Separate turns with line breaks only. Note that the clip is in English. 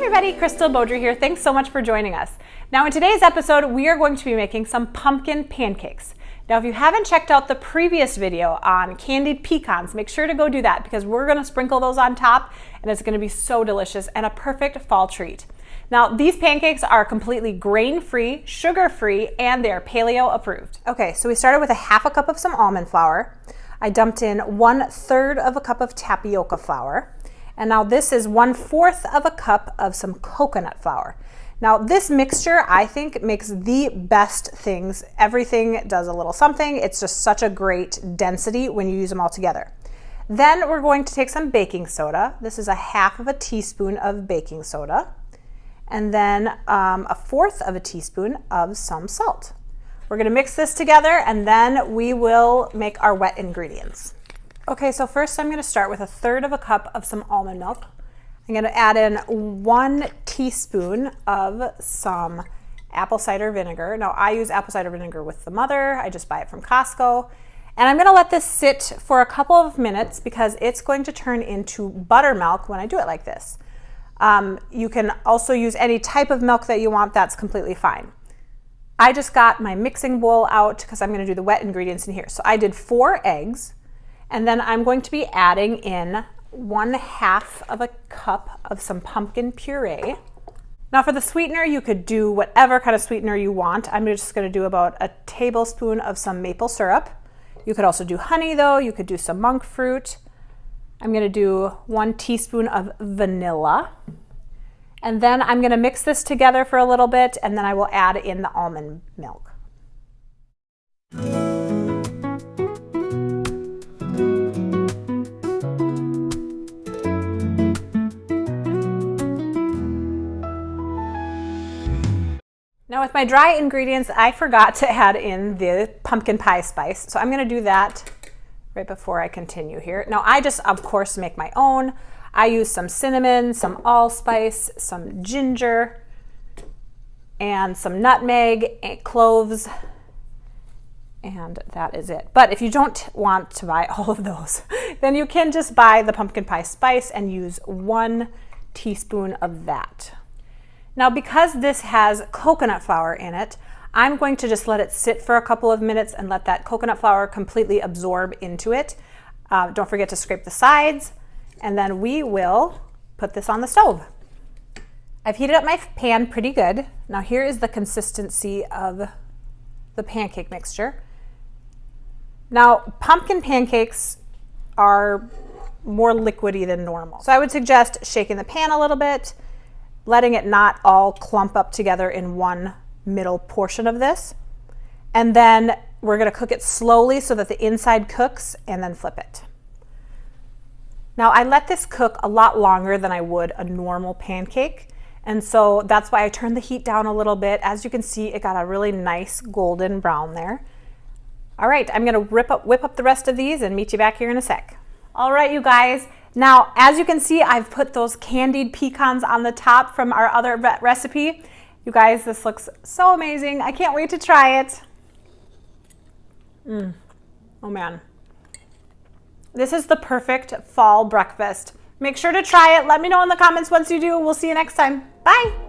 everybody, Crystal Beaudry here. Thanks so much for joining us. Now in today's episode, we are going to be making some pumpkin pancakes. Now if you haven't checked out the previous video on candied pecans, make sure to go do that because we're going to sprinkle those on top and it's going to be so delicious and a perfect fall treat. Now these pancakes are completely grain-free, sugar-free, and they're paleo approved. Okay, so we started with a half a cup of some almond flour. I dumped in 1/3 of a cup of tapioca flour. And now this is 1/4 of a cup of some coconut flour. Now this mixture, I think, makes the best things. Everything does a little something. It's just such a great density when you use them all together. Then we're going to take some baking soda. This is a 1/2 teaspoon of baking soda. And then 1/4 of a teaspoon of some salt. We're gonna mix this together and then we will make our wet ingredients. Okay, so first I'm gonna start with 1/3 of a cup of some almond milk. I'm gonna add in 1 teaspoon of some apple cider vinegar. Now I use apple cider vinegar with the mother. I just buy it from Costco. And I'm gonna let this sit for a couple of minutes because it's going to turn into buttermilk when I do it like this. You can also use any type of milk that you want, that's completely fine. I just got my mixing bowl out because I'm gonna do the wet ingredients in here. So I did 4 eggs. And then I'm going to be adding in 1/2 of a cup of some pumpkin puree. Now for the sweetener, you could do whatever kind of sweetener you want. I'm just gonna do about 1 tablespoon of some maple syrup. You could also do honey though, you could do some monk fruit. I'm gonna do 1 teaspoon of vanilla. And then I'm gonna mix this together for a little bit and then I will add in the almond milk. Now with my dry ingredients, I forgot to add in the pumpkin pie spice. So I'm gonna do that right before I continue here. Now I just, of course, make my own. I use some cinnamon, some allspice, some ginger, and some nutmeg, cloves, and that is it. But if you don't want to buy all of those, then you can just buy the pumpkin pie spice and use 1 teaspoon of that. Now because this has coconut flour in it, I'm going to just let it sit for a couple of minutes and let that coconut flour completely absorb into it. Don't forget to scrape the sides, and then we will put this on the stove. I've heated up my pan pretty good. Now here is the consistency of the pancake mixture. Now pumpkin pancakes are more liquidy than normal. So I would suggest shaking the pan a little bit, letting it not all clump up together in one middle portion of this. And then we're gonna cook it slowly so that the inside cooks and then flip it. Now I let this cook a lot longer than I would a normal pancake. And so that's why I turned the heat down a little bit. As you can see, it got a really nice golden brown there. All right, I'm gonna whip up the rest of these and meet you back here in a sec. All right, you guys. Now, as you can see, I've put those candied pecans on the top from our other recipe. You guys, this looks so amazing. I can't wait to try it. Oh man. This is the perfect fall breakfast. Make sure to try it. Let me know in the comments once you do. We'll see you next time. Bye.